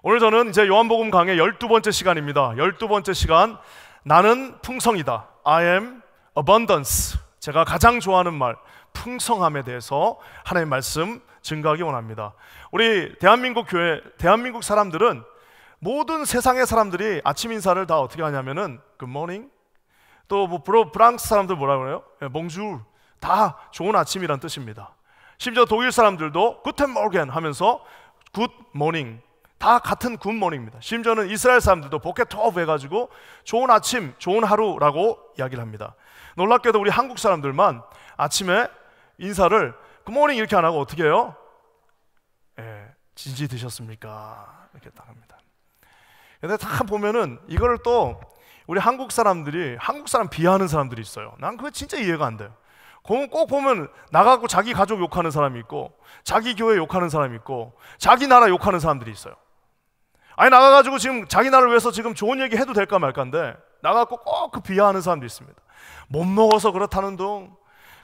오늘 저는 이제 요한복음 강의 12번째 시간입니다. 12번째 시간, 나는 풍성이다. I am abundance. 제가 가장 좋아하는 말, 풍성함에 대해서 하나님의 말씀 증거하기 원합니다. 우리 대한민국 교회, 대한민국 사람들은, 모든 세상의 사람들이 아침 인사를 다 어떻게 하냐면은 good morning, 또 뭐 프랑스 사람들 뭐라 그래요? 봉주르. 다 좋은 아침이란 뜻입니다. 심지어 독일 사람들도 guten Morgen 하면서 good morning, 다 같은 굿모닝입니다. 심지어는 이스라엘 사람들도 보케토브 해가지고 좋은 아침, 좋은 하루라고 이야기를 합니다. 놀랍게도 우리 한국 사람들만 아침에 인사를 굿모닝 이렇게 안 하고 어떻게 해요? 진지 드셨습니까? 이렇게 딱 합니다. 근데 다 보면은 이거를 또 우리 한국 사람들이, 한국 사람 비하하는 사람들이 있어요. 난 그거 진짜 이해가 안 돼요. 꼭 보면 나가고 자기 가족 욕하는 사람이 있고, 자기 교회 욕하는 사람이 있고, 자기 나라 욕하는 사람들이 있어요. 아니, 나가가지고 지금 자기 나라를 위해서 지금 좋은 얘기 해도 될까 말까인데 나가고 꼭 그 비하하는 사람도 있습니다. 못 먹어서 그렇다는 둥.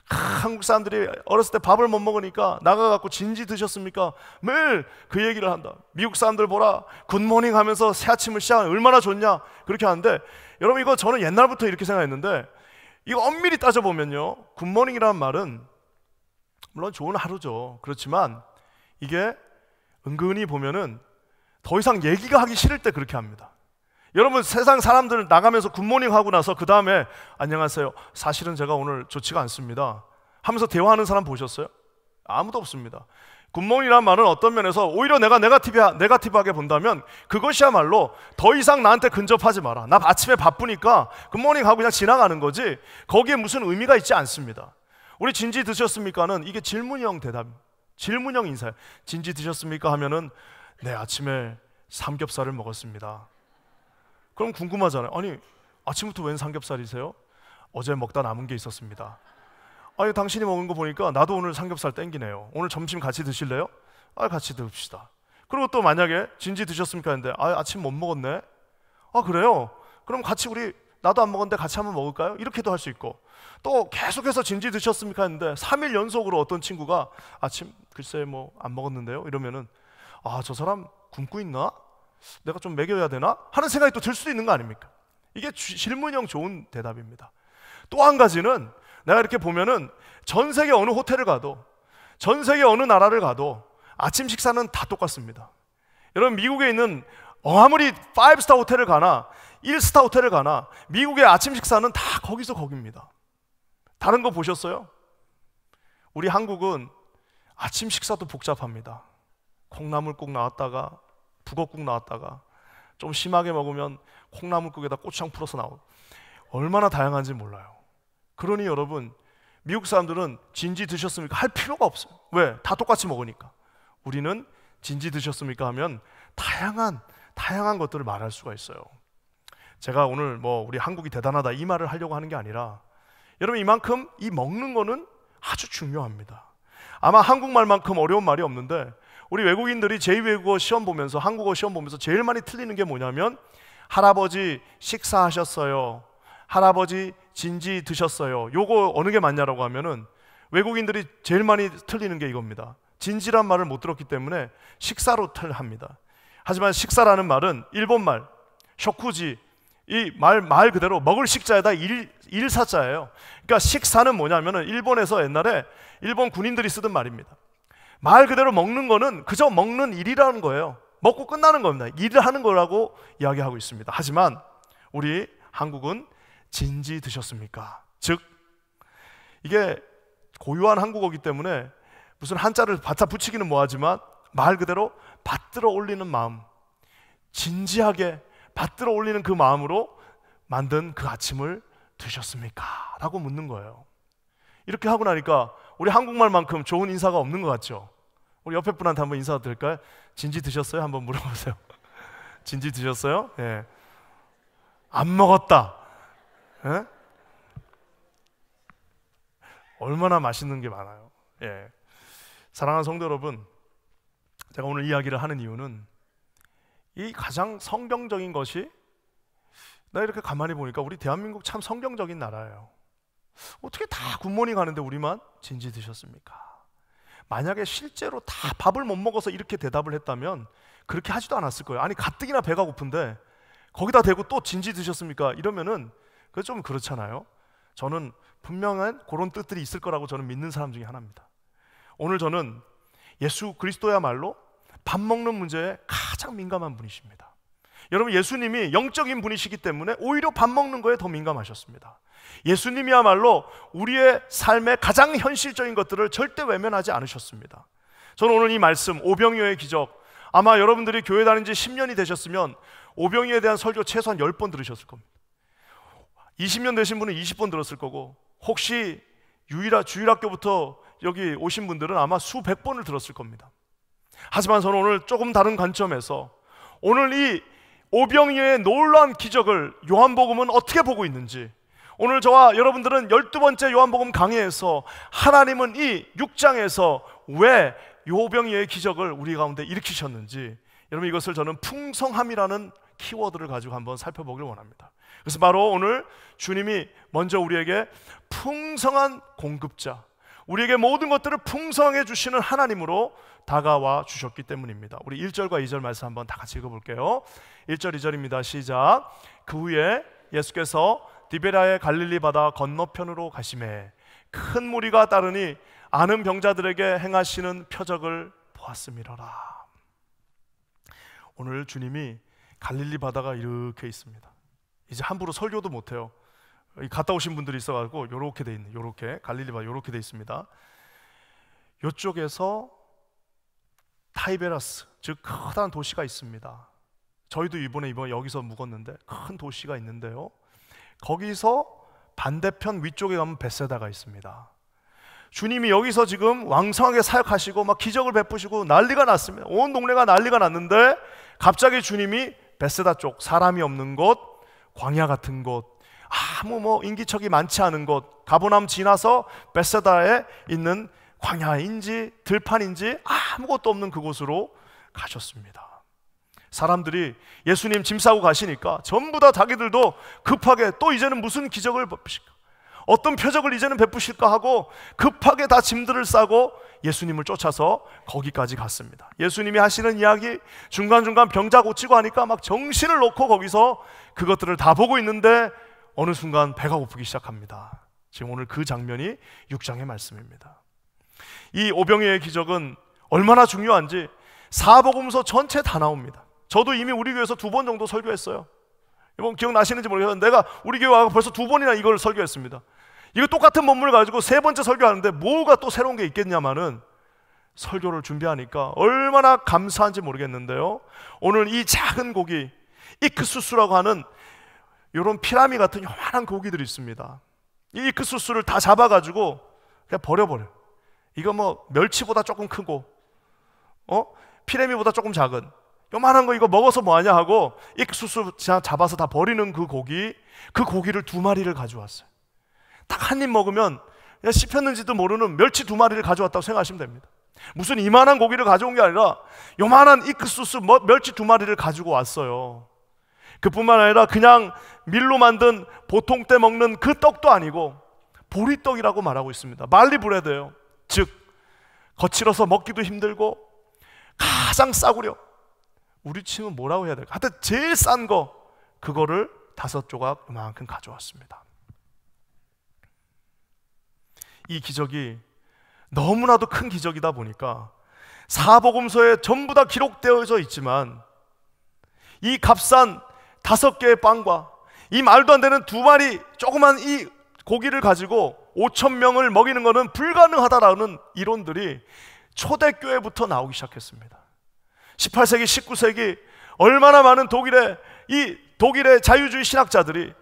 한국 사람들이 어렸을 때 밥을 못 먹으니까 나가갖고 진지 드셨습니까? 매일 그 얘기를 한다. 미국 사람들 보라, 굿모닝 하면서 새 아침을 시작하면 얼마나 좋냐, 그렇게 하는데, 여러분 이거 저는 옛날부터 이렇게 생각했는데, 이거 엄밀히 따져보면요, 굿모닝이라는 말은 물론 좋은 하루죠. 그렇지만 이게 은근히 보면은 더 이상 얘기가 하기 싫을 때 그렇게 합니다. 여러분 세상 사람들 나가면서 굿모닝 하고 나서 그 다음에 안녕하세요, 사실은 제가 오늘 좋지가 않습니다 하면서 대화하는 사람 보셨어요? 아무도 없습니다. 굿모닝이라는 말은 어떤 면에서 오히려 내가 네거티브하게 본다면 그것이야말로 더 이상 나한테 근접하지 마라, 나 아침에 바쁘니까 굿모닝 하고 그냥 지나가는 거지, 거기에 무슨 의미가 있지 않습니다. 우리 진지 드셨습니까는 이게 질문형 대답, 질문형 인사예요. 진지 드셨습니까 하면은 네, 아침에 삼겹살을 먹었습니다. 그럼 궁금하잖아요. 아니, 아침부터 웬 삼겹살이세요? 어제 먹다 남은 게 있었습니다. 아니, 당신이 먹은 거 보니까 나도 오늘 삼겹살 땡기네요. 오늘 점심 같이 드실래요? 아, 같이 드십시다. 그리고 또 만약에 진지 드셨습니까 했는데 아침 못 먹었네. 아, 그래요? 그럼 같이 우리, 나도 안 먹었는데 같이 한번 먹을까요? 이렇게도 할 수 있고, 또 계속해서 진지 드셨습니까 했는데 3일 연속으로 어떤 친구가 아침 글쎄 뭐 안 먹었는데요 이러면은 아, 저 사람 굶고 있나? 내가 좀 먹여야 되나? 하는 생각이 또 들 수도 있는 거 아닙니까? 이게 질문형 좋은 대답입니다. 또 한 가지는, 내가 이렇게 보면은 전 세계 어느 호텔을 가도, 전 세계 어느 나라를 가도 아침 식사는 다 똑같습니다. 여러분 미국에 있는 아무리 5스타 호텔을 가나 1스타 호텔을 가나 미국의 아침 식사는 다 거기서 거깁니다. 다른 거 보셨어요? 우리 한국은 아침 식사도 복잡합니다. 콩나물국 나왔다가 북엇국 나왔다가 좀 심하게 먹으면 콩나물국에다 고추장 풀어서 나오고, 얼마나 다양한지 몰라요. 그러니 여러분, 미국 사람들은 진지 드셨습니까? 할 필요가 없어요. 왜? 다 똑같이 먹으니까. 우리는 진지 드셨습니까? 하면 다양한 것들을 말할 수가 있어요. 제가 오늘 뭐 우리 한국이 대단하다 이 말을 하려고 하는 게 아니라, 여러분 이만큼 이 먹는 거는 아주 중요합니다. 아마 한국말만큼 어려운 말이 없는데, 우리 외국인들이 제2외국어 시험 보면서, 한국어 시험 보면서 제일 많이 틀리는 게 뭐냐면, 할아버지 식사하셨어요, 할아버지 진지 드셨어요. 요거 어느 게 맞냐라고 하면은 외국인들이 제일 많이 틀리는 게 이겁니다. 진지란 말을 못 들었기 때문에 식사로 합니다. 하지만 식사라는 말은 일본말 쇼쿠지, 이 말 그대로 먹을 식자에다 일사자예요. 그러니까 식사는 뭐냐면은 일본에서 옛날에 일본 군인들이 쓰던 말입니다. 말 그대로 먹는 거는 그저 먹는 일이라는 거예요. 먹고 끝나는 겁니다. 일을 하는 거라고 이야기하고 있습니다. 하지만 우리 한국은 진지 드셨습니까? 즉, 이게 고유한 한국어이기 때문에 무슨 한자를 받아 붙이기는 뭐하지만 말 그대로 받들어 올리는 마음, 진지하게 받들어 올리는 그 마음으로 만든 그 아침을 드셨습니까? 라고 묻는 거예요. 이렇게 하고 나니까 우리 한국말만큼 좋은 인사가 없는 것 같죠? 우리 옆에 분한테 한번 인사 드릴까요? 진지 드셨어요? 한번 물어보세요. 진지 드셨어요? 예. 안 먹었다. 예? 얼마나 맛있는 게 많아요. 예. 사랑하는 성도 여러분, 제가 오늘 이야기를 하는 이유는, 이 가장 성경적인 것이, 나 이렇게 가만히 보니까 우리 대한민국 참 성경적인 나라예요. 어떻게 다 굿모닝 하는데 우리만 진지 드셨습니까? 만약에 실제로 다 밥을 못 먹어서 이렇게 대답을 했다면 그렇게 하지도 않았을 거예요. 아니 가뜩이나 배가 고픈데 거기다 대고 또 진지 드셨습니까? 이러면은 그거 좀 그렇잖아요. 저는 분명한 그런 뜻들이 있을 거라고 저는 믿는 사람 중에 하나입니다. 오늘 저는 예수 그리스도야말로 밥 먹는 문제에 가장 민감한 분이십니다. 여러분, 예수님이 영적인 분이시기 때문에 오히려 밥 먹는 거에 더 민감하셨습니다. 예수님이야말로 우리의 삶의 가장 현실적인 것들을 절대 외면하지 않으셨습니다. 저는 오늘 이 말씀, 오병이어의 기적, 아마 여러분들이 교회 다닌 지 10년이 되셨으면 오병이어에 대한 설교 최소한 10번 들으셨을 겁니다. 20년 되신 분은 20번 들었을 거고, 혹시 주일학교부터 여기 오신 분들은 아마 수백 번을 들었을 겁니다. 하지만 저는 오늘 조금 다른 관점에서 오늘 이 오병이어의 놀라운 기적을 요한복음은 어떻게 보고 있는지, 오늘 저와 여러분들은 12번째 요한복음 강해에서 하나님은 이 6장에서 왜 오병이어의 기적을 우리 가운데 일으키셨는지, 여러분 이것을 저는 풍성함이라는 키워드를 가지고 한번 살펴보길 원합니다. 그래서 바로 오늘 주님이 먼저 우리에게 풍성한 공급자, 우리에게 모든 것들을 풍성하게 주시는 하나님으로 다가와 주셨기 때문입니다. 우리 1절과 2절 말씀 한번 다 같이 읽어볼게요. 1절 2절입니다. 시작. 그 후에 예수께서 디베라의 갈릴리 바다 건너편으로 가시매 큰 무리가 따르니 아는 병자들에게 행하시는 표적을 보았음이로라. 오늘 주님이 갈릴리 바다가 이렇게 있습니다. 이제 함부로 설교도 못해요. 갔다 오신 분들이 있어가지고 요렇게 돼 있는, 요렇게 갈릴리 바다 요렇게 돼 있습니다. 이쪽에서 타이베라스, 즉 커다란 도시가 있습니다. 저희도 이번에 여기서 묵었는데 큰 도시가 있는데요, 거기서 반대편 위쪽에 가면 벳세다가 있습니다. 주님이 여기서 지금 왕성하게 사역하시고 막 기적을 베푸시고 난리가 났습니다. 온 동네가 난리가 났는데 갑자기 주님이 벳세다 쪽, 사람이 없는 곳, 광야 같은 곳, 아무 인기척이 많지 않은 곳, 가버나움 지나서 벳세다에 있는 광야인지 들판인지 아무것도 없는 그곳으로 가셨습니다. 사람들이 예수님 짐 싸고 가시니까 전부 다 자기들도 급하게 또 이제는 무슨 기적을 베푸실까, 어떤 표적을 이제는 베푸실까 하고 급하게 다 짐들을 싸고 예수님을 쫓아서 거기까지 갔습니다. 예수님이 하시는 이야기, 중간중간 병자 고치고 하니까 막 정신을 놓고 거기서 그것들을 다 보고 있는데 어느 순간 배가 고프기 시작합니다. 지금 오늘 그 장면이 6장의 말씀입니다. 이 오병이어의 기적은 얼마나 중요한지 사복음서 전체 다 나옵니다. 저도 이미 우리 교회에서 2번 정도 설교했어요. 이번 기억나시는지 모르겠는데 내가 우리 교회 와서 벌써 2번이나 이걸 설교했습니다. 이거 똑같은 본문을 가지고 3번째 설교하는데 뭐가 또 새로운 게 있겠냐마는 설교를 준비하니까 얼마나 감사한지 모르겠는데요, 오늘 이 작은 고기, 이크수수라고 하는 이런 피라미 같은 요만한 고기들이 있습니다. 이 이크수수를 다 잡아가지고 그냥 버려버려요. 이거 멸치보다 조금 크고 피라미보다 조금 작은 요만한 거 이거 먹어서 뭐하냐 하고 이크수수 잡아서 다 버리는 그 고기를 2마리를 가져왔어요. 딱 한 입 먹으면 그냥 씹혔는지도 모르는 멸치 2마리를 가져왔다고 생각하시면 됩니다. 무슨 이만한 고기를 가져온 게 아니라 요만한 이크수수 멸치 2마리를 가지고 왔어요. 그뿐만 아니라 그냥 밀로 만든 보통 때 먹는 그 떡도 아니고 보리떡이라고 말하고 있습니다. 말리 브레드예요. 즉 거칠어서 먹기도 힘들고 가장 싸구려, 우리 치면 뭐라고 해야 될까, 하여튼 제일 싼 거, 그거를 5조각 이만큼 가져왔습니다. 이 기적이 너무나도 큰 기적이다 보니까 사복음서에 전부 다 기록되어져 있지만 이 값싼 5개의 빵과 이 말도 안 되는 2마리 조그만 이 고기를 가지고 5,000명을 먹이는 것은 불가능하다라는 이론들이 초대교회부터 나오기 시작했습니다. 18세기, 19세기 얼마나 많은 독일의 자유주의 신학자들이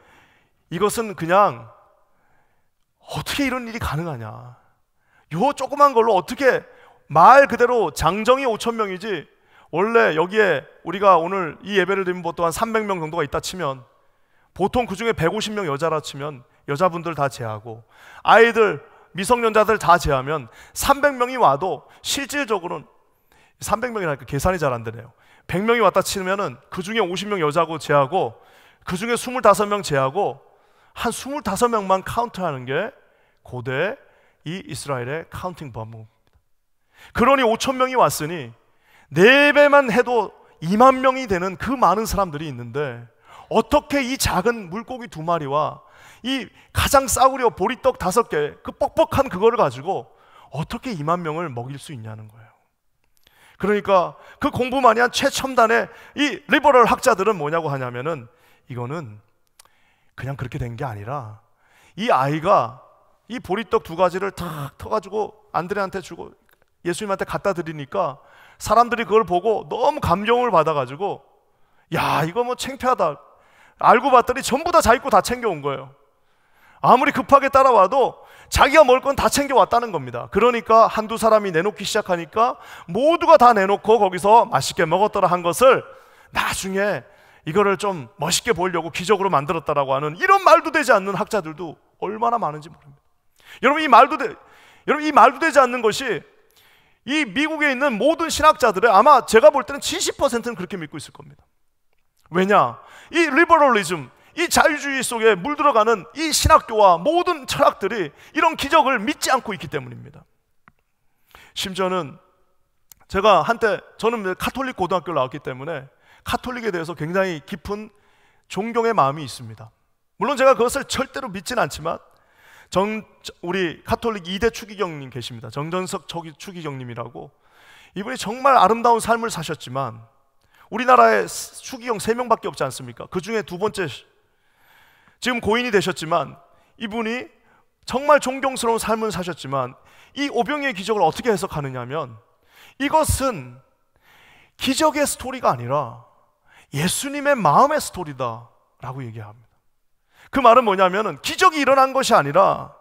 이것은 그냥 어떻게 이런 일이 가능하냐, 요 조그만 걸로 어떻게, 말 그대로 장정이 5,000명이지 원래 여기에 우리가 오늘 이 예배를 드리면 보통 한 300명 정도가 있다 치면 보통 그 중에 150명 여자라 치면 여자분들 다 제하고 아이들, 미성년자들 다 제하면 300명이 와도 실질적으로는 300명이라니까 계산이 잘 안 되네요. 100명이 왔다 치면은 그 중에 50명 여자고 제하고 그 중에 25명 제하고 한 25명만 카운트하는 게 고대 이 이스라엘의 카운팅 법입니다. 그러니 5,000명이 왔으니 4배만 해도 2만 명이 되는 그 많은 사람들이 있는데 어떻게 이 작은 물고기 2마리와 이 가장 싸구려 보리떡 5개, 그 뻑뻑한 그거를 가지고 어떻게 2만 명을 먹일 수 있냐는 거예요. 그러니까 그 공부 많이 한 최첨단의 이 리버럴 학자들은 뭐냐고 하냐면은, 이거는 그냥 그렇게 된 게 아니라 이 아이가 이 보리떡 2가지를 탁 터가지고 안드레한테 주고 예수님한테 갖다 드리니까 사람들이 그걸 보고 너무 감동을 받아가지고, 야, 이거 뭐 창피하다. 알고 봤더니 전부 다 자기 거 다 챙겨온 거예요. 아무리 급하게 따라와도 자기가 먹을 건 다 챙겨왔다는 겁니다. 그러니까 한두 사람이 내놓기 시작하니까 모두가 다 내놓고 거기서 맛있게 먹었더라 한 것을 나중에 이거를 좀 멋있게 보이려고 기적으로 만들었다라고 하는, 이런 말도 되지 않는 학자들도 얼마나 많은지 모릅니다. 여러분, 이 말도 되지 않는 것이 이 미국에 있는 모든 신학자들의, 아마 제가 볼 때는 70%는 그렇게 믿고 있을 겁니다. 왜냐? 이 리버럴리즘, 이 자유주의 속에 물들어가는 이 신학교와 모든 철학들이 이런 기적을 믿지 않고 있기 때문입니다. 심지어는 제가 한때, 저는 카톨릭 고등학교를 나왔기 때문에 카톨릭에 대해서 굉장히 깊은 존경의 마음이 있습니다. 물론 제가 그것을 절대로 믿지는 않지만 우리 카톨릭 2대 추기경님 계십니다. 정전석 추기경님이라고, 이분이 정말 아름다운 삶을 사셨지만 우리나라에 추기경 3명밖에 없지 않습니까? 그 중에 2번째, 지금 고인이 되셨지만 이분이 정말 존경스러운 삶을 사셨지만 이 오병이의 기적을 어떻게 해석하느냐면, 이것은 기적의 스토리가 아니라 예수님의 마음의 스토리다 라고 얘기합니다. 그 말은 뭐냐면, 기적이 일어난 것이 아니라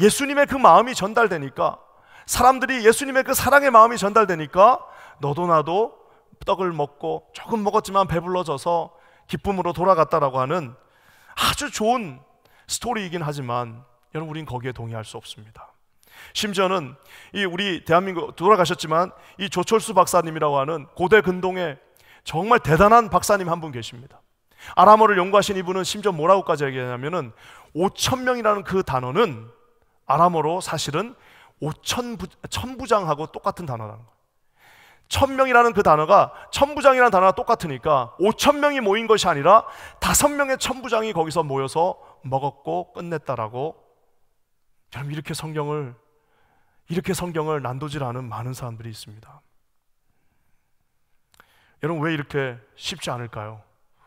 예수님의 그 마음이 전달되니까, 사람들이 예수님의 그 사랑의 마음이 전달되니까 너도 나도 떡을 먹고 조금 먹었지만 배불러져서 기쁨으로 돌아갔다라고 하는 아주 좋은 스토리이긴 하지만, 여러분, 우린 거기에 동의할 수 없습니다. 심지어는 이 우리 대한민국 돌아가셨지만 이 조철수 박사님이라고 하는 고대 근동의 정말 대단한 박사님 한 분 계십니다. 아람어를 연구하신 이분은 심지어 뭐라고까지 얘기하냐면은 5,000명이라는 그 단어는 아람어로 사실은 1000부장하고 똑같은 단어라는 거예요. 1000명이라는 그 단어가, 천부장이라는 단어가 똑같으니까 5000명이 모인 것이 아니라 5명의 천부장이 거기서 모여서 먹었고 끝냈다라고. 여러분, 이렇게 성경을 난도질하는 많은 사람들이 있습니다. 여러분, 왜 이렇게 쉽지 않을까요?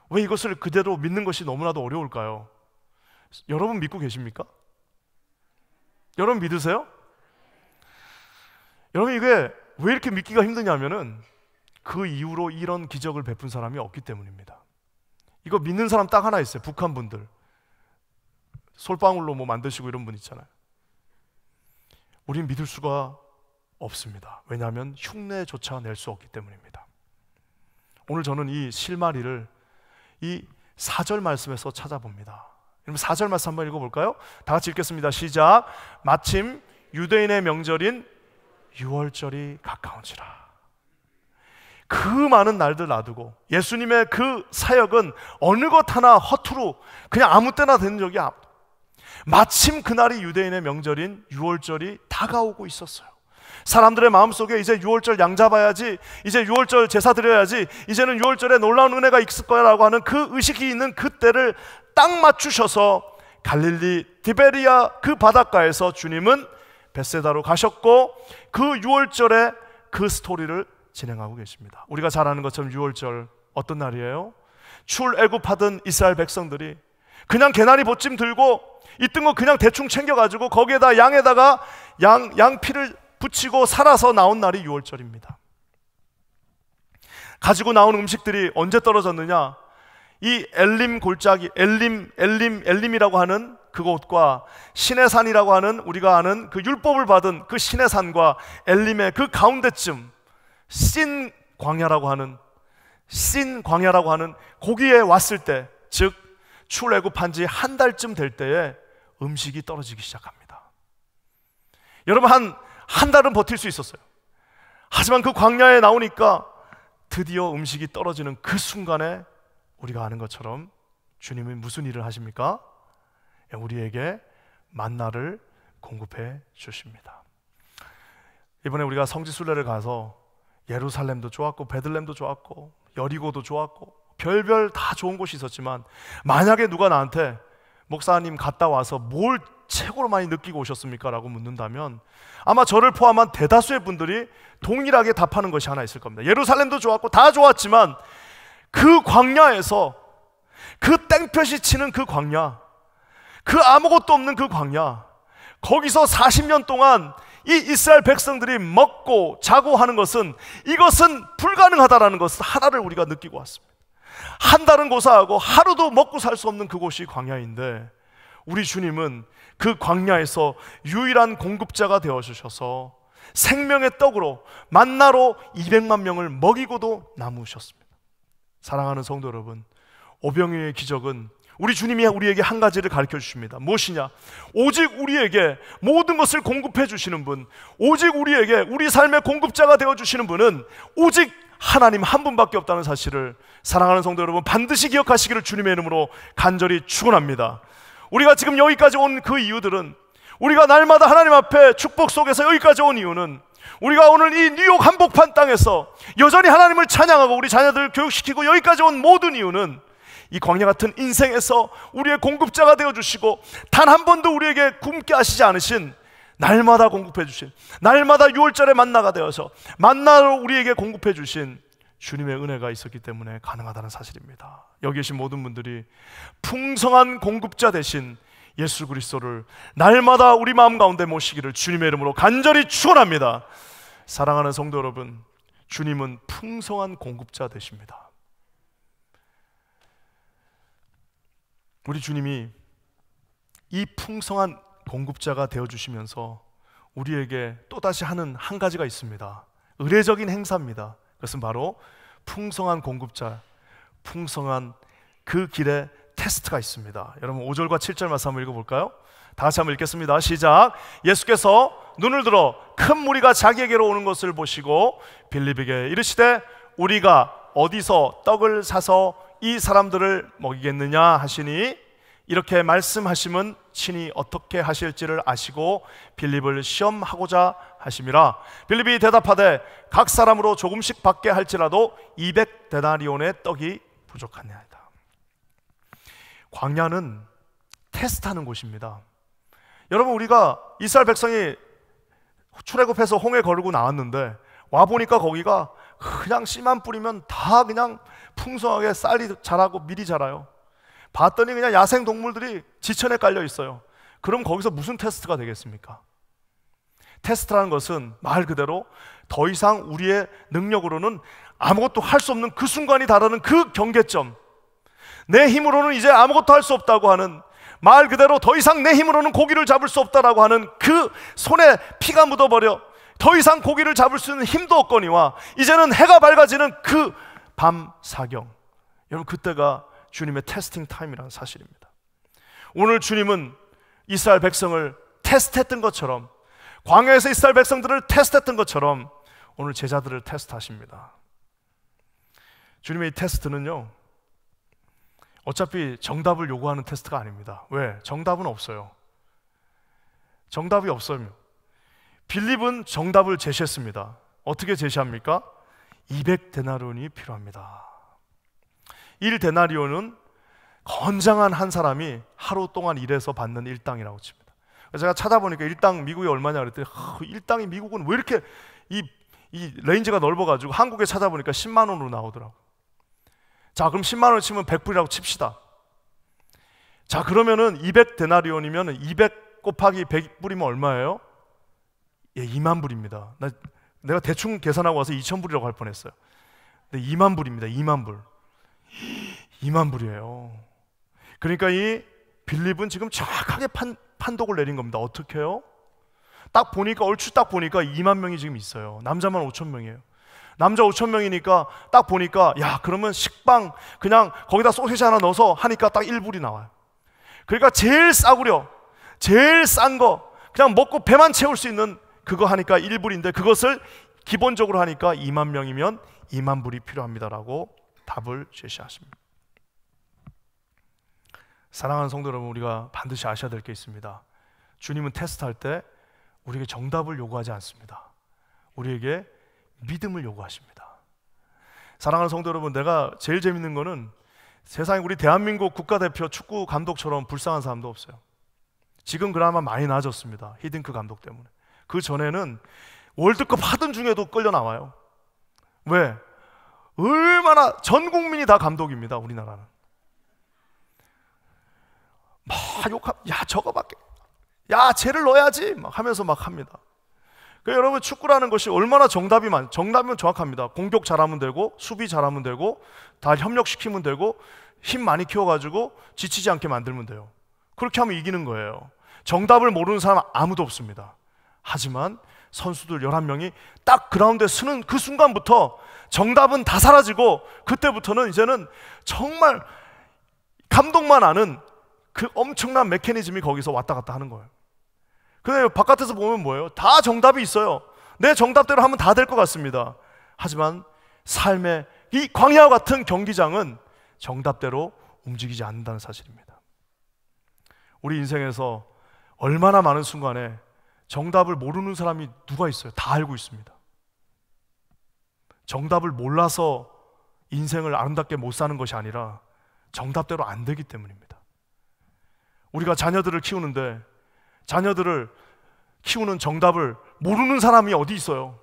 왜 이것을 그대로 믿는 것이 너무나도 어려울까요? 여러분 믿고 계십니까? 여러분 믿으세요? 여러분, 이게 왜 이렇게 믿기가 힘드냐면은 그 이후로 이런 기적을 베푼 사람이 없기 때문입니다. 이거 믿는 사람 딱 하나 있어요. 북한 분들 솔방울로 뭐 만드시고 이런 분 있잖아요. 우린 믿을 수가 없습니다. 왜냐하면 흉내조차 낼 수 없기 때문입니다. 오늘 저는 이 실마리를 이 4절 말씀에서 찾아봅니다. 여러분, 4절 말씀 한번 읽어볼까요? 다 같이 읽겠습니다. 시작. 마침 유대인의 명절인 유월절이 가까운지라. 그 많은 날들 놔두고 예수님의 그 사역은 어느 것 하나 허투루 그냥 아무 때나 된 적이 없고, 마침 그날이 유대인의 명절인 유월절이 다가오고 있었어요. 사람들의 마음속에 이제 유월절 양 잡아야지, 이제 유월절 제사 드려야지, 이제는 유월절에 놀라운 은혜가 있을 거야 라고 하는 그 의식이 있는 그때를 딱 맞추셔서 갈릴리 디베리아 그 바닷가에서 주님은 벳세다로 가셨고, 그 유월절에 그 스토리를 진행하고 계십니다. 우리가 잘 아는 것처럼 유월절 어떤 날이에요? 출애굽하던 이스라엘 백성들이 그냥 개나리 보찜 들고 있던 거 그냥 대충 챙겨가지고 거기에다 양에다가 양 피를 붙이고 살아서 나온 날이 유월절입니다. 가지고 나온 음식들이 언제 떨어졌느냐? 이 엘림 골짜기, 엘림이라고 하는 그곳과 시내산이라고 하는, 우리가 아는 그 율법을 받은 그 시내산과 엘림의 그 가운데쯤 신 광야라고 하는 거기에 왔을 때, 즉 출애굽한 지 한 달쯤 될 때에 음식이 떨어지기 시작합니다. 여러분, 한 달은 버틸 수 있었어요. 하지만 그 광야에 나오니까 드디어 음식이 떨어지는 그 순간에 우리가 아는 것처럼 주님은 무슨 일을 하십니까? 우리에게 만나를 공급해 주십니다. 이번에 우리가 성지순례를 가서 예루살렘도 좋았고 베들레헴도 좋았고 여리고도 좋았고 별별 다 좋은 곳이 있었지만, 만약에 누가 나한테 목사님 갔다 와서 뭘 최고로 많이 느끼고 오셨습니까? 라고 묻는다면 아마 저를 포함한 대다수의 분들이 동일하게 답하는 것이 하나 있을 겁니다. 예루살렘도 좋았고 다 좋았지만 그 광야에서, 그 땡볕이 치는 그 광야, 그 아무것도 없는 그 광야, 거기서 40년 동안 이 이스라엘 백성들이 먹고 자고 하는 것은, 이것은 불가능하다라는 것을 하나를 우리가 느끼고 왔습니다. 한 달은 고사하고 하루도 먹고 살 수 없는 그곳이 광야인데, 우리 주님은 그 광야에서 유일한 공급자가 되어주셔서 생명의 떡으로 만나로 200만 명을 먹이고도 남으셨습니다. 사랑하는 성도 여러분, 오병이어의 기적은 우리 주님이 우리에게 한 가지를 가르쳐 주십니다. 무엇이냐? 오직 우리에게 모든 것을 공급해 주시는 분, 오직 우리에게 우리 삶의 공급자가 되어 주시는 분은 오직 하나님 한 분밖에 없다는 사실을, 사랑하는 성도 여러분, 반드시 기억하시기를 주님의 이름으로 간절히 축원합니다. 우리가 지금 여기까지 온 그 이유들은, 우리가 날마다 하나님 앞에 축복 속에서 여기까지 온 이유는, 우리가 오늘 이 뉴욕 한복판 땅에서 여전히 하나님을 찬양하고 우리 자녀들을 교육시키고 여기까지 온 모든 이유는, 이 광야 같은 인생에서 우리의 공급자가 되어주시고 단 한 번도 우리에게 굶게 하시지 않으신, 날마다 공급해 주신, 날마다 6월절에 만나가 되어서 만나로 우리에게 공급해 주신 주님의 은혜가 있었기 때문에 가능하다는 사실입니다. 여기 계신 모든 분들이 풍성한 공급자 되신 예수 그리스도를 날마다 우리 마음 가운데 모시기를 주님의 이름으로 간절히 축원합니다. 사랑하는 성도 여러분, 주님은 풍성한 공급자 되십니다. 우리 주님이 이 풍성한 공급자가 되어주시면서 우리에게 또다시 하는 한 가지가 있습니다. 의례적인 행사입니다. 그것은 바로 풍성한 공급자, 풍성한 그 길에 테스트가 있습니다. 여러분 5절과 7절 말씀 한번 읽어볼까요? 다 같이 한번 읽겠습니다. 시작. 예수께서 눈을 들어 큰 무리가 자기에게로 오는 것을 보시고 빌립에게 이르시되 우리가 어디서 떡을 사서 이 사람들을 먹이겠느냐 하시니, 이렇게 말씀하심은 친히 어떻게 하실지를 아시고 빌립을 시험하고자 하심이라. 빌립이 대답하되 각 사람으로 조금씩 받게 할지라도 200데나리온의 떡이 부족하니이다. 광야는 테스트하는 곳입니다. 여러분, 우리가 이스라엘 백성이 출애굽해서 홍해 걸고 나왔는데 와보니까 거기가 그냥 씨만 뿌리면 다 그냥 풍성하게 쌀이 자라고 밀이 자라요. 봤더니 그냥 야생 동물들이 지천에 깔려 있어요. 그럼 거기서 무슨 테스트가 되겠습니까? 테스트라는 것은 말 그대로 더 이상 우리의 능력으로는 아무것도 할 수 없는 그 순간이 다르는 그 경계점, 내 힘으로는 이제 아무것도 할 수 없다고 하는, 말 그대로 더 이상 내 힘으로는 고기를 잡을 수 없다라고 하는 그 손에 피가 묻어버려 더 이상 고기를 잡을 수 있는 힘도 없거니와 이제는 해가 밝아지는 그 밤 사경, 여러분 그때가 주님의 테스팅 타임이라는 사실입니다. 오늘 주님은 이스라엘 백성을 테스트했던 것처럼, 광야에서 이스라엘 백성들을 테스트했던 것처럼 오늘 제자들을 테스트하십니다. 주님의 이 테스트는요, 어차피 정답을 요구하는 테스트가 아닙니다. 왜? 정답은 없어요. 정답이 없어요. 빌립은 정답을 제시했습니다. 어떻게 제시합니까? 200데나리온이 필요합니다. 1데나리온은 건장한 한 사람이 하루 동안 일해서 받는 일당이라고 칩니다. 그래서 제가 찾아보니까 일당 미국이 얼마냐 그랬더니 일당이 미국은 왜 이렇게 이 레인지가 넓어가지고 한국에 찾아보니까 10만 원으로 나오더라고요. 자, 그럼 10만 원을 치면 100불이라고 칩시다. 자, 그러면은 200데나리온이면 200 곱하기 100불이면 얼마예요? 예, 2만 불입니다. 내가 대충 계산하고 와서 2,000불이라고 할 뻔했어요. 근데 2만 불입니다. 2만 불. 2만 불이에요. 그러니까 이 빌립은 지금 정확하게 판독을 내린 겁니다. 어떻게 해요? 딱 보니까, 얼추 딱 보니까 2만 명이 지금 있어요. 남자만 5천 명이에요. 남자 5천 명이니까 딱 보니까, 야, 그러면 식빵 그냥 거기다 소시지 하나 넣어서 하니까 딱 1불이 나와요. 그러니까 제일 싸구려, 제일 싼 거 그냥 먹고 배만 채울 수 있는 그거 하니까 1불인데, 그것을 기본적으로 하니까 2만 명이면 2만 불이 필요합니다라고 답을 제시하십니다. 사랑하는 성도 여러분, 우리가 반드시 아셔야 될 게 있습니다. 주님은 테스트할 때 우리에게 정답을 요구하지 않습니다. 우리에게 믿음을 요구하십니다. 사랑하는 성도 여러분, 내가 제일 재밌는 거는 세상에 우리 대한민국 국가대표 축구 감독처럼 불쌍한 사람도 없어요. 지금 그나마 많이 나아졌습니다. 히딩크 감독 때문에. 그 전에는 월드컵 하던 중에도 끌려 나와요. 왜? 얼마나 전 국민이 다 감독입니다. 우리나라는 막 야 저거밖에, 야 쟤를 넣어야지 막 하면서 막 합니다. 그러니까 여러분, 축구라는 것이 얼마나 정답이면 정확합니다. 공격 잘하면 되고, 수비 잘하면 되고, 다 협력시키면 되고, 힘 많이 키워가지고 지치지 않게 만들면 돼요. 그렇게 하면 이기는 거예요. 정답을 모르는 사람 아무도 없습니다. 하지만 선수들 11명이 딱 그라운드에 서는 그 순간부터 정답은 다 사라지고, 그때부터는 이제는 정말 감독만 아는 그 엄청난 메커니즘이 거기서 왔다 갔다 하는 거예요. 근데 바깥에서 보면 뭐예요? 다 정답이 있어요. 내 정답대로 하면 다 될 것 같습니다. 하지만 삶의 이 광야와 같은 경기장은 정답대로 움직이지 않는다는 사실입니다. 우리 인생에서 얼마나 많은 순간에 정답을 모르는 사람이 누가 있어요? 다 알고 있습니다. 정답을 몰라서 인생을 아름답게 못 사는 것이 아니라 정답대로 안 되기 때문입니다. 우리가 자녀들을 키우는데 자녀들을 키우는 정답을 모르는 사람이 어디 있어요?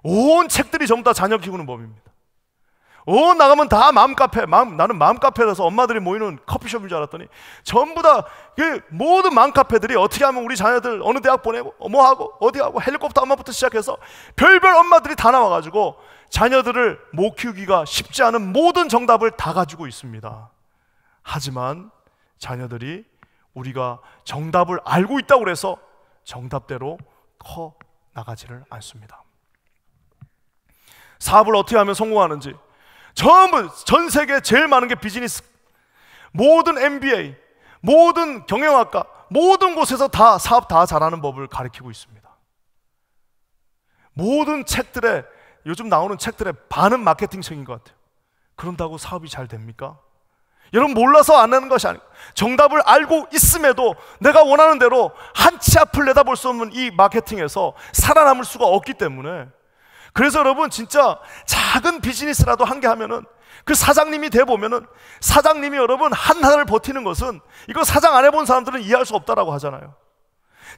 온 책들이 전부 다 자녀 키우는 법입니다. 나가면 다 맘카페, 나는 맘카페라서 엄마들이 모이는 커피숍인 줄 알았더니 전부 다 그 모든 맘카페들이 어떻게 하면 우리 자녀들 어느 대학 보내고 뭐하고 어디 가고 헬리콥터 엄마부터 시작해서 별별 엄마들이 다 나와가지고 자녀들을 못 키우기가 쉽지 않은 모든 정답을 다 가지고 있습니다. 하지만 자녀들이 우리가 정답을 알고 있다고 해서 정답대로 커 나가지를 않습니다. 사업을 어떻게 하면 성공하는지 전부 전 세계 제일 많은 게 비즈니스, 모든 MBA, 모든 경영학과, 모든 곳에서 다 사업 다 잘하는 법을 가르치고 있습니다. 모든 책들에, 요즘 나오는 책들의 반은 마케팅책인 것 같아요. 그런다고 사업이 잘 됩니까? 여러분, 몰라서 안 하는 것이 아니고 정답을 알고 있음에도 내가 원하는 대로 한 치 앞을 내다볼 수 없는 이 마케팅에서 살아남을 수가 없기 때문에, 그래서 여러분 진짜 작은 비즈니스라도 한 개 하면은 그 사장님이 돼보면은, 사장님이 여러분 한 달을 버티는 것은, 이거 사장 안 해본 사람들은 이해할 수 없다라고 하잖아요.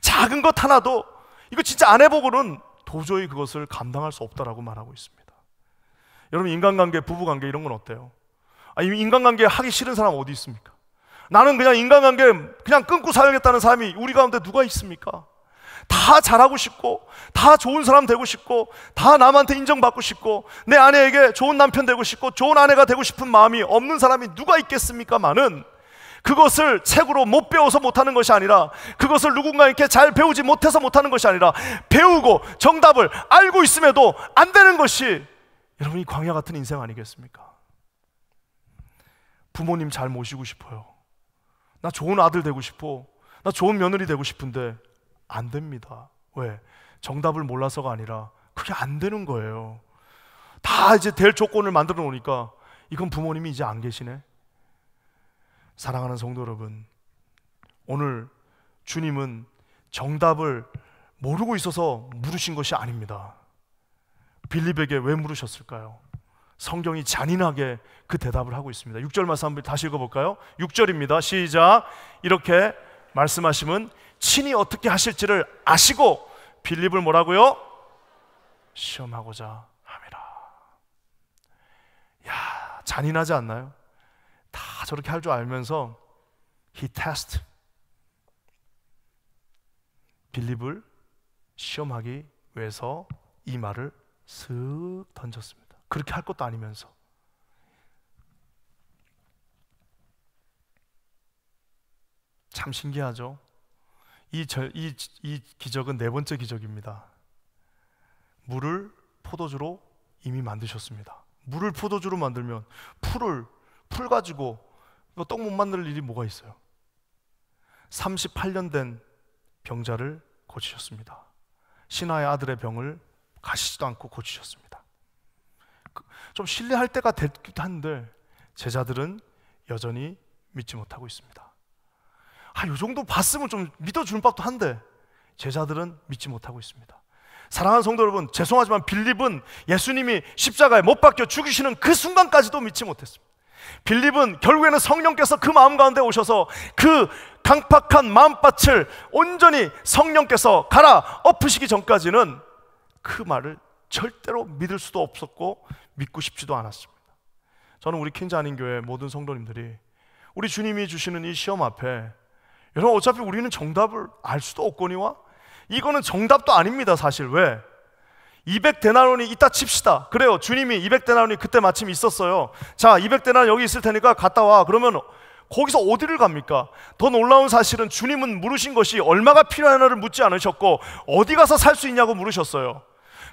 작은 것 하나도 이거 진짜 안 해보고는 도저히 그것을 감당할 수 없다라고 말하고 있습니다. 여러분, 인간관계, 부부관계 이런 건 어때요? 인간관계 하기 싫은 사람 어디 있습니까? 나는 그냥 인간관계 그냥 끊고 살겠다는 사람이 우리 가운데 누가 있습니까? 다 잘하고 싶고, 다 좋은 사람 되고 싶고, 다 남한테 인정받고 싶고, 내 아내에게 좋은 남편 되고 싶고, 좋은 아내가 되고 싶은 마음이 없는 사람이 누가 있겠습니까마는, 그것을 책으로 못 배워서 못하는 것이 아니라, 그것을 누군가에게 잘 배우지 못해서 못하는 것이 아니라, 배우고 정답을 알고 있음에도 안 되는 것이 여러분이 광야 같은 인생 아니겠습니까? 부모님 잘 모시고 싶어요. 나 좋은 아들 되고 싶어. 나 좋은 며느리 되고 싶은데 안 됩니다. 왜? 정답을 몰라서가 아니라 그게 안 되는 거예요. 다 이제 될 조건을 만들어 놓으니까 이건 부모님이 이제 안 계시네. 사랑하는 성도 여러분, 오늘 주님은 정답을 모르고 있어서 물으신 것이 아닙니다. 빌립에게 왜 물으셨을까요? 성경이 잔인하게 그 대답을 하고 있습니다. 6절 말씀 한번 다시 읽어볼까요? 6절입니다. 시작. 이렇게 말씀하시면 친히 어떻게 하실지를 아시고 빌립을 뭐라고요? 시험하고자 함이라. 야, 잔인하지 않나요? 다 저렇게 할 줄 알면서 he test 빌립을 시험하기 위해서 이 말을 슥 던졌습니다. 그렇게 할 것도 아니면서. 참 신기하죠? 이 기적은 네 번째 기적입니다. 물을 포도주로 이미 만드셨습니다. 물을 포도주로 만들면 풀 가지고 떡 못 만들 일이 뭐가 있어요? 38년 된 병자를 고치셨습니다. 신하의 아들의 병을 가시지도 않고 고치셨습니다. 좀 신뢰할 때가 됐기도 한데 제자들은 여전히 믿지 못하고 있습니다. 이 정도 봤으면 좀 믿어주는 법도 한데 제자들은 믿지 못하고 있습니다. 사랑하는 성도 여러분, 죄송하지만 빌립은 예수님이 십자가에 못 박혀 죽으시는 그 순간까지도 믿지 못했습니다. 빌립은 결국에는 성령께서 그 마음 가운데 오셔서 그 강팍한 마음밭을 온전히 성령께서 갈아 엎으시기 전까지는 그 말을 절대로 믿을 수도 없었고 믿고 싶지도 않았습니다. 저는 우리 퀸즈 한인교회 모든 성도님들이 우리 주님이 주시는 이 시험 앞에, 여러분 어차피 우리는 정답을 알 수도 없거니와 이거는 정답도 아닙니다. 사실 왜? 200데나리온이 있다 칩시다. 그래요, 주님이 200데나리온이 그때 마침 있었어요. 자, 200데나리온 여기 있을 테니까 갔다 와. 그러면 거기서 어디를 갑니까? 더 놀라운 사실은 주님은 물으신 것이 얼마가 필요하냐를 묻지 않으셨고 어디 가서 살 수 있냐고 물으셨어요.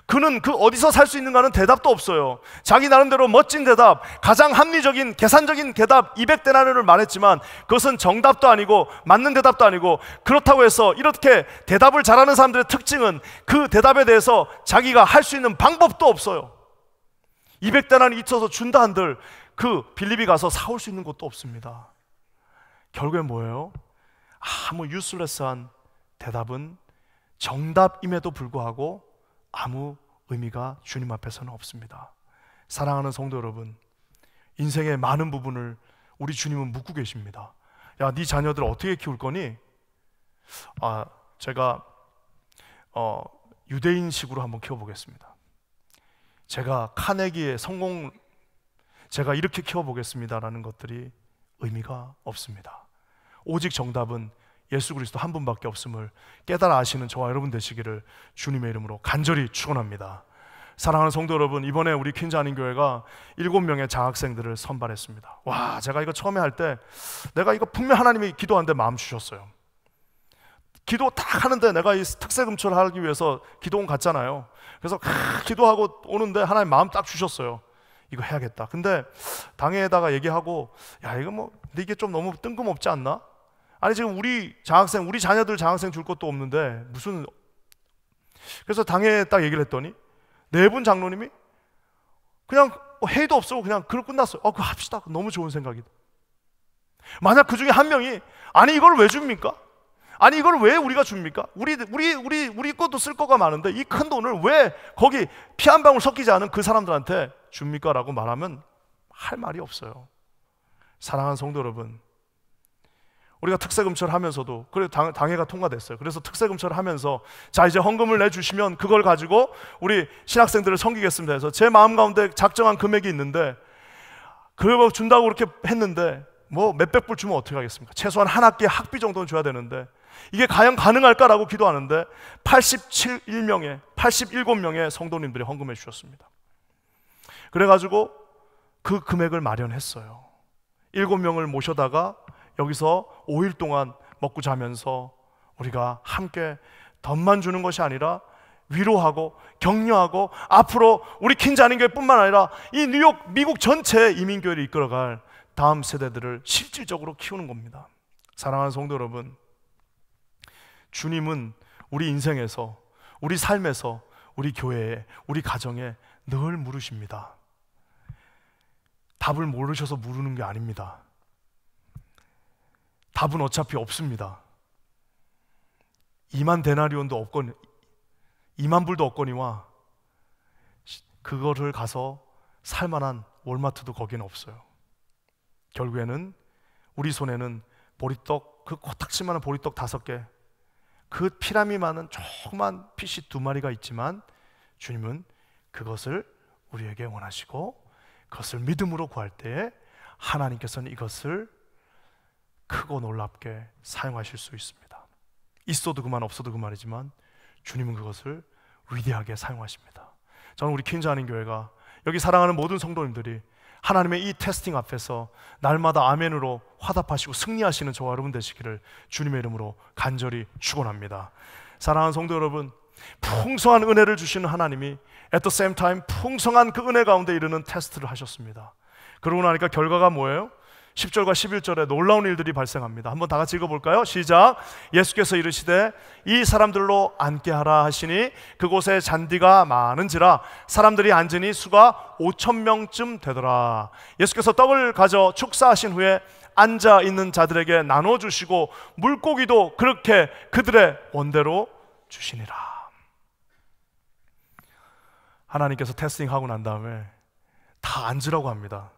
그는 그 어디서 살 수 있는가는 대답도 없어요. 자기 나름대로 멋진 대답, 가장 합리적인 계산적인 대답 200데나리온을 말했지만 그것은 정답도 아니고 맞는 대답도 아니고, 그렇다고 해서 이렇게 대답을 잘하는 사람들의 특징은 그 대답에 대해서 자기가 할 수 있는 방법도 없어요. 200데나리온이 있어서 준다 한들 그 빌립이 가서 사올 수 있는 것도 없습니다. 결국엔 뭐예요? 아무 유슬레스한 대답은 정답임에도 불구하고 아무 의미가 주님 앞에서는 없습니다. 사랑하는 성도 여러분, 인생의 많은 부분을 우리 주님은 묻고 계십니다. 야, 네 자녀들 어떻게 키울 거니? 제가 유대인식으로 한번 키워보겠습니다. 제가 카네기의 성공, 제가 이렇게 키워보겠습니다라는 것들이 의미가 없습니다. 오직 정답은 예수 그리스도 한 분밖에 없음을 깨달아 아시는 저와 여러분 되시기를 주님의 이름으로 간절히 축원합니다. 사랑하는 성도 여러분, 이번에 우리 퀸즈 한인교회가 7명의 장학생들을 선발했습니다. 와, 제가 이거 처음에 할 때 내가 이거 분명 하나님이 기도하는데 마음 주셨어요. 기도 딱 하는데 내가 이 특세금초를 하기 위해서 기도원 갔잖아요. 그래서 기도하고 오는데 하나님 마음 딱 주셨어요. 이거 해야겠다. 근데 당회에다가 얘기하고, 야, 이거 뭐 이게 좀 너무 뜬금없지 않나? 아니 지금 우리 장학생, 우리 자녀들 장학생 줄 것도 없는데 무슨. 그래서 당회에 딱 얘기를 했더니 네 분 장로님이 그냥 회의도 없고 그냥 그걸 끝났어요. 그거 합시다. 너무 좋은 생각이다. 만약 그 중에 한 명이 아니 이걸 왜 줍니까? 아니 이걸 왜 우리가 줍니까? 우리 것도 쓸 거가 많은데 이 큰 돈을 왜 거기 피 한 방울 섞이지 않은 그 사람들한테 줍니까? 라고 말하면 할 말이 없어요. 사랑하는 성도 여러분, 우리가 특세금철 하면서도, 그래 당회가 통과됐어요. 그래서 특세금철 하면서 자 이제 헌금을 내주시면 그걸 가지고 우리 신학생들을 섬기겠습니다 해서 제 마음 가운데 작정한 금액이 있는데 그걸 준다고 그렇게 했는데 뭐 몇백 불 주면 어떻게 하겠습니까? 최소한 한 학기에 학비 정도는 줘야 되는데 이게 과연 가능할까라고 기도하는데 87명의 성도님들이 헌금해 주셨습니다. 그래가지고 그 금액을 마련했어요. 7명을 모셔다가 여기서 5일 동안 먹고 자면서 우리가 함께 돈만 주는 것이 아니라 위로하고 격려하고 앞으로 우리 퀸즈 한인교회뿐만 아니라 이 뉴욕, 미국 전체 이민교회를 이끌어갈 다음 세대들을 실질적으로 키우는 겁니다. 사랑하는 성도 여러분, 주님은 우리 인생에서, 우리 삶에서, 우리 교회에, 우리 가정에 늘 물으십니다. 답을 모르셔서 물으는 게 아닙니다. 답은 어차피 없습니다. 2만 데나리온도 없거니, 2만 불도 없거니와 그거를 가서 살만한 월마트도 거기는 없어요. 결국에는 우리 손에는 보리떡, 그 코딱지만한 보리떡 5개, 그 피라미 많은 조그만 피시 2마리가 있지만 주님은 그것을 우리에게 원하시고 그것을 믿음으로 구할 때에 하나님께서는 이것을 크고 놀랍게 사용하실 수 있습니다. 있어도 그만 없어도 그만이지만 주님은 그것을 위대하게 사용하십니다. 저는 우리 퀸즈 한인교회가 여기 사랑하는 모든 성도님들이 하나님의 이 테스팅 앞에서 날마다 아멘으로 화답하시고 승리하시는 저와 여러분 되시기를 주님의 이름으로 간절히 축원합니다. 사랑하는 성도 여러분, 풍성한 은혜를 주시는 하나님이 at the same time 풍성한 그 은혜 가운데 이르는 테스트를 하셨습니다. 그러고 나니까 결과가 뭐예요? 10절과 11절에 놀라운 일들이 발생합니다. 한번 다 같이 읽어볼까요? 시작. 예수께서 이르시되 이 사람들로 앉게 하라 하시니 그곳에 잔디가 많은지라 사람들이 앉으니 수가 5,000명쯤 되더라. 예수께서 떡을 가져 축사하신 후에 앉아 있는 자들에게 나눠주시고 물고기도 그렇게 그들의 원대로 주시니라. 하나님께서 테스팅하고 난 다음에 다 앉으라고 합니다.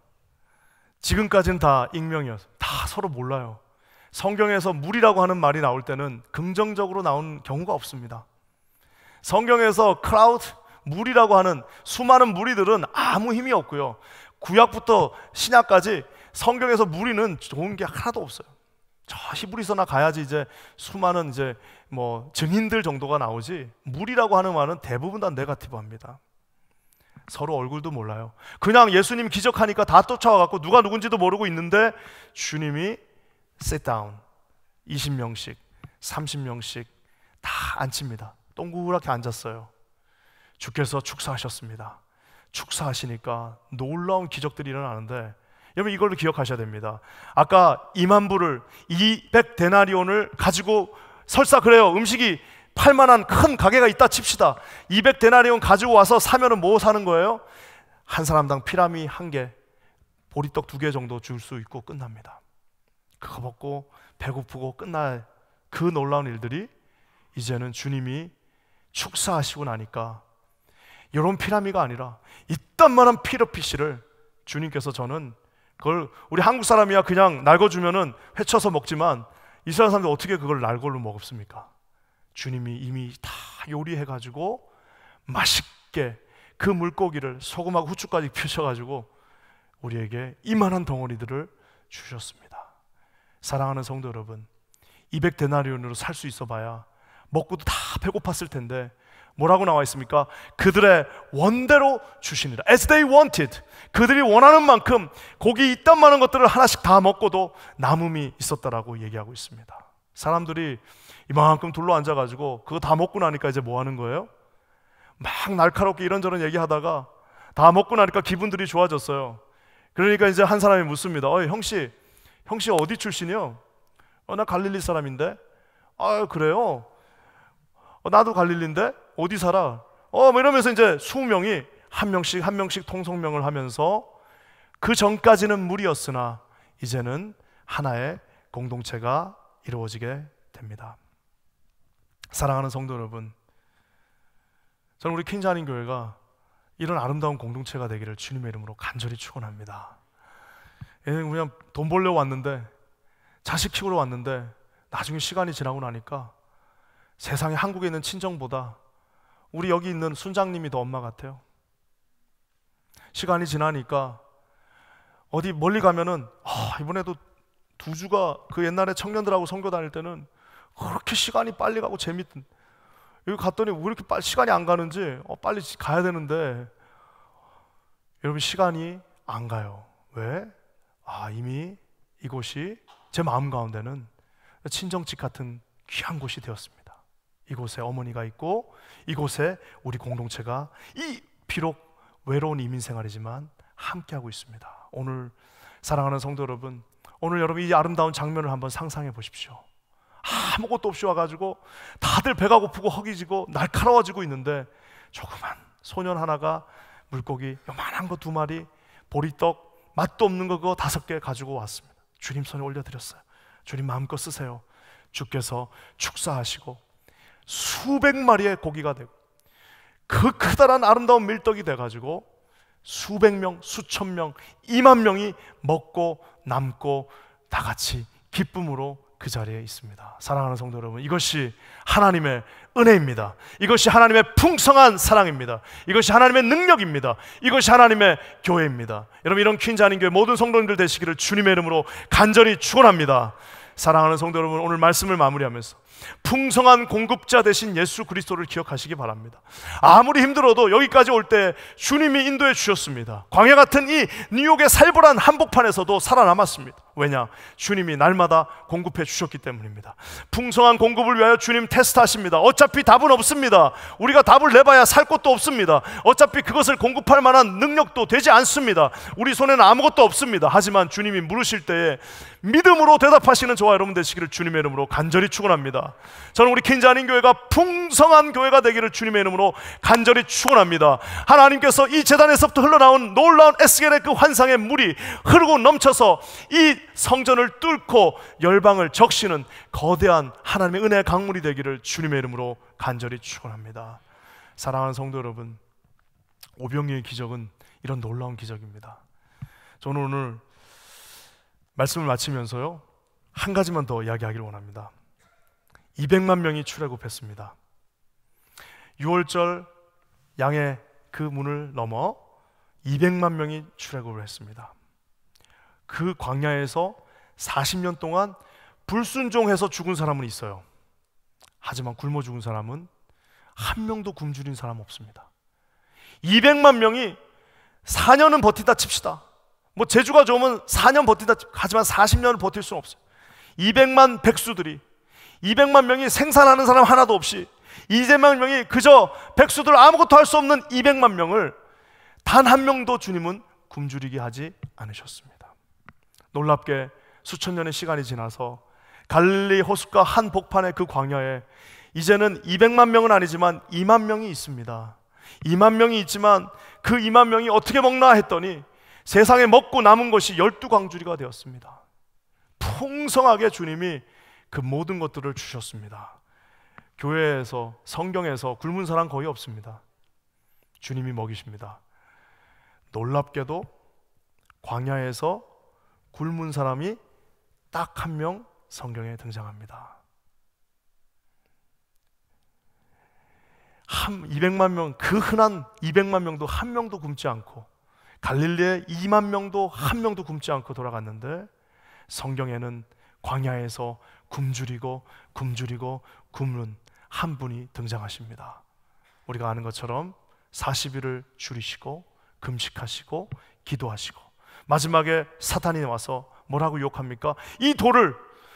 지금까지는 다 익명이었어요. 다 서로 몰라요. 성경에서 물이라고 하는 말이 나올 때는 긍정적으로 나온 경우가 없습니다. 성경에서 크라우드, 물이라고 하는 수많은 무리들은 아무 힘이 없고요. 구약부터 신약까지 성경에서 무리는 좋은 게 하나도 없어요. 저 히브리서나 가야지 이제 수많은 이제 뭐 증인들 정도가 나오지, 물이라고 하는 말은 대부분 다 네거티브합니다. 서로 얼굴도 몰라요. 그냥 예수님 기적하니까 다 쫓아와갖고 누가 누군지도 모르고 있는데 주님이 sit down 20명씩 30명씩 다 앉힙니다. 동그랗게 앉았어요. 주께서 축사하셨습니다. 축사하시니까 놀라운 기적들이 일어나는데, 여러분 이걸로 기억하셔야 됩니다. 아까 2만 불을 200데나리온을 가지고, 설사 그래요, 음식이 팔만한 큰 가게가 있다 칩시다. 200데나리온 가지고 와서 사면은 뭐 사는 거예요? 한 사람당 피라미 1개, 보리떡 2개 정도 줄 수 있고 끝납니다. 그거 먹고 배고프고 끝날 그 놀라운 일들이 이제는 주님이 축사하시고 나니까 이런 피라미가 아니라 이딴만한 피러피쉬를 주님께서, 저는 그걸 우리 한국 사람이야 그냥 날궈주면은 회쳐서 먹지만 이스라엘 사람들 어떻게 그걸 날걸로 먹었습니까? 주님이 이미 다 요리해가지고 맛있게 그 물고기를 소금하고 후추까지 펴셔가지고 우리에게 이만한 덩어리들을 주셨습니다. 사랑하는 성도 여러분, 200데나리온으로 살 수 있어 봐야 먹고도 다 배고팠을 텐데 뭐라고 나와 있습니까? 그들의 원대로 주시니라. As they wanted. 그들이 원하는 만큼 고기 이딴 많은 것들을 하나씩 다 먹고도 남음이 있었다라고 얘기하고 있습니다. 사람들이 이만큼 둘러 앉아가지고 그거 다 먹고 나니까 이제 뭐 하는 거예요? 막 날카롭게 이런저런 얘기하다가 다 먹고 나니까 기분들이 좋아졌어요. 그러니까 이제 한 사람이 묻습니다. 형씨 어디 출신이요? 나 갈릴리 사람인데. 아 그래요? 나도 갈릴리인데 어디 살아? 뭐 이러면서 이제 20명이 한 명씩 통성명을 하면서, 그 전까지는 무리였으나 이제는 하나의 공동체가 이루어지게 됩니다. 사랑하는 성도 여러분, 저는 우리 퀸즈 한인 교회가 이런 아름다운 공동체가 되기를 주님의 이름으로 간절히 축원합니다. 그냥 돈 벌려고 왔는데, 자식 키우러 왔는데 나중에 시간이 지나고 나니까 세상에 한국에 있는 친정보다 우리 여기 있는 순장님이 더 엄마 같아요. 시간이 지나니까 어디 멀리 가면은 이번에도 2주가 그 옛날에 청년들하고 선교 다닐 때는 그렇게 시간이 빨리 가고 재밌던, 여기 갔더니 왜 이렇게 빨리 시간이 안 가는지 빨리 가야 되는데 여러분 시간이 안 가요. 왜? 이미 이곳이 제 마음 가운데는 친정집 같은 귀한 곳이 되었습니다. 이곳에 어머니가 있고 이곳에 우리 공동체가 비록 외로운 이민 생활이지만 함께하고 있습니다. 오늘 사랑하는 성도 여러분, 오늘 여러분 이 아름다운 장면을 한번 상상해 보십시오. 아무것도 없이 와가지고 다들 배가 고프고 허기지고 날카로워지고 있는데 조그만 소년 하나가 물고기 요만한 거 2마리, 보리떡 맛도 없는 거 그거 5개 가지고 왔습니다. 주님 손에 올려드렸어요. 주님 마음껏 쓰세요. 주께서 축사하시고 수백 마리의 고기가 되고 그 크다란 아름다운 밀떡이 돼가지고 수백 명, 수천 명, 2만 명이 먹고 남고 다 같이 기쁨으로 그 자리에 있습니다. 사랑하는 성도 여러분, 이것이 하나님의 은혜입니다. 이것이 하나님의 풍성한 사랑입니다. 이것이 하나님의 능력입니다. 이것이 하나님의 교회입니다. 여러분 이런 퀸즈 한인 교회 모든 성도님들 되시기를 주님의 이름으로 간절히 축원합니다. 사랑하는 성도 여러분, 오늘 말씀을 마무리하면서 풍성한 공급자 되신 예수 그리스도를 기억하시기 바랍니다. 아무리 힘들어도 여기까지 올 때 주님이 인도해 주셨습니다. 광야 같은 이 뉴욕의 살벌한 한복판에서도 살아남았습니다. 왜냐? 주님이 날마다 공급해 주셨기 때문입니다. 풍성한 공급을 위하여 주님 테스트하십니다. 어차피 답은 없습니다. 우리가 답을 내봐야 살 것도 없습니다. 어차피 그것을 공급할 만한 능력도 되지 않습니다. 우리 손에는 아무것도 없습니다. 하지만 주님이 물으실 때에 믿음으로 대답하시는 저와 여러분 되시기를 주님의 이름으로 간절히 축원합니다. 저는 우리 퀸즈 한인 교회가 풍성한 교회가 되기를 주님의 이름으로 간절히 축원합니다. 하나님께서 이 제단에서부터 흘러나온 놀라운 에스겔의 그 환상의 물이 흐르고 넘쳐서 이 성전을 뚫고 열방을 적시는 거대한 하나님의 은혜의 강물이 되기를 주님의 이름으로 간절히 축원합니다. 사랑하는 성도 여러분, 오병이어의 기적은 이런 놀라운 기적입니다. 저는 오늘 말씀을 마치면서요, 한 가지만 더 이야기하기를 원합니다. 200만 명이 출애굽했습니다. 6월절 양의 그 문을 넘어 200만 명이 출애굽을 했습니다. 그 광야에서 40년 동안 불순종해서 죽은 사람은 있어요. 하지만 굶어 죽은 사람은 한 명도 굶주린 사람 없습니다. 200만 명이 4년은 버티다 칩시다. 뭐 재주가 좋으면 4년 버티다, 하지만 40년을 버틸 수는 없어요. 200만 백수들이, 200만 명이 생산하는 사람 하나도 없이 200만 명이 그저 백수들 아무것도 할 수 없는 200만 명을 단 한 명도 주님은 굶주리게 하지 않으셨습니다. 놀랍게 수천 년의 시간이 지나서 갈릴리 호숫가 한 복판의 그 광야에 이제는 200만 명은 아니지만 2만 명이 있습니다. 2만 명이 있지만 그 2만 명이 어떻게 먹나 했더니 세상에 먹고 남은 것이 12광주리가 되었습니다. 풍성하게 주님이 그 모든 것들을 주셨습니다. 교회에서, 성경에서 굶은 사람 거의 없습니다. 주님이 먹이십니다. 놀랍게도 광야에서 굶은 사람이 딱 한 명 성경에 등장합니다. 200만 명, 그 흔한 200만 명도 한 명도 굶지 않고, 갈릴리에 2만 명도 한 명도 굶지 않고 돌아갔는데, 성경에는 광야에서 굶주리고 굶는 한 분이 등장하십니다. 우리가 아는 것처럼 40일을 줄이시고 금식하시고 기도하시고 마지막에 사탄이 와서 뭐라고 유혹합니까? 이 돌을,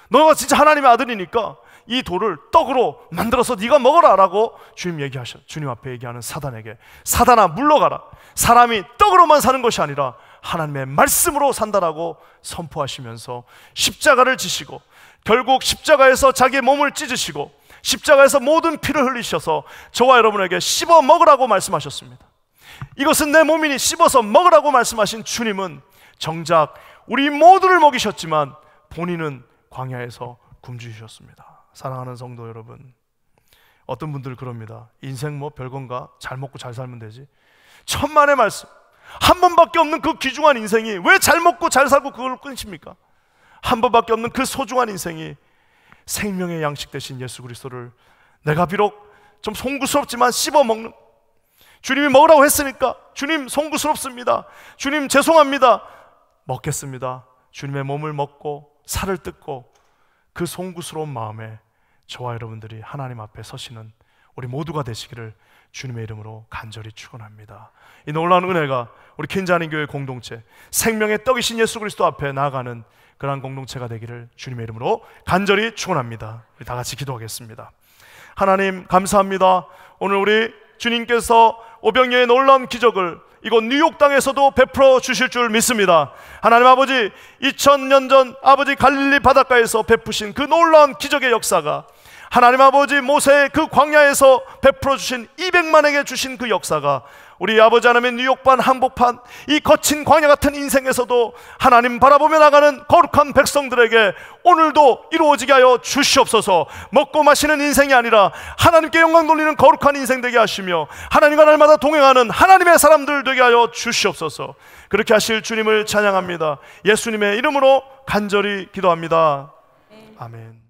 너가 진짜 하나님의 아들이니까 이 돌을 떡으로 만들어서 네가 먹어라 라고 주님 앞에 얘기하는 사단에게, 사단아 물러가라, 사람이 떡으로만 사는 것이 아니라 하나님의 말씀으로 산다라고 선포하시면서 십자가를 지시고, 결국 십자가에서 자기의 몸을 찢으시고 십자가에서 모든 피를 흘리셔서 저와 여러분에게 씹어 먹으라고 말씀하셨습니다. 이것은 내 몸이니 씹어서 먹으라고 말씀하신 주님은 정작 우리 모두를 먹이셨지만 본인은 광야에서 굶주리셨습니다. 사랑하는 성도 여러분, 어떤 분들 그럽니다. 인생 뭐 별건가? 잘 먹고 잘 살면 되지. 천만의 말씀, 한 번밖에 없는 그 귀중한 인생이 왜 잘 먹고 잘 살고 그걸 끊십니까? 한 번밖에 없는 그 소중한 인생이 생명의 양식 되신 예수 그리스도를 내가 비록 좀 송구스럽지만 씹어 먹는, 주님이 먹으라고 했으니까 주님 송구스럽습니다, 주님 죄송합니다, 먹겠습니다. 주님의 몸을 먹고 살을 뜯고 그 송구스러운 마음에 저와 여러분들이 하나님 앞에 서시는 우리 모두가 되시기를 주님의 이름으로 간절히 축원합니다. 이 놀라운 은혜가 우리 킨자니 교회 공동체, 생명의 떡이신 예수 그리스도 앞에 나아가는 그러한 공동체가 되기를 주님의 이름으로 간절히 축원합니다. 우리 다 같이 기도하겠습니다. 하나님 감사합니다. 오늘 우리 주님께서 오병이어의 놀라운 기적을 이곳 뉴욕 땅에서도 베풀어 주실 줄 믿습니다. 하나님 아버지, 2000년 전 아버지 갈릴리 바닷가에서 베푸신 그 놀라운 기적의 역사가, 하나님 아버지 모세의 그 광야에서 베풀어 주신 200만에게 주신 그 역사가 우리 아버지 하나님의 뉴욕판 한복판 이 거친 광야 같은 인생에서도 하나님 바라보며 나가는 거룩한 백성들에게 오늘도 이루어지게 하여 주시옵소서. 먹고 마시는 인생이 아니라 하나님께 영광 돌리는 거룩한 인생 되게 하시며 하나님과 날마다 동행하는 하나님의 사람들 되게 하여 주시옵소서. 그렇게 하실 주님을 찬양합니다. 예수님의 이름으로 간절히 기도합니다. 아멘.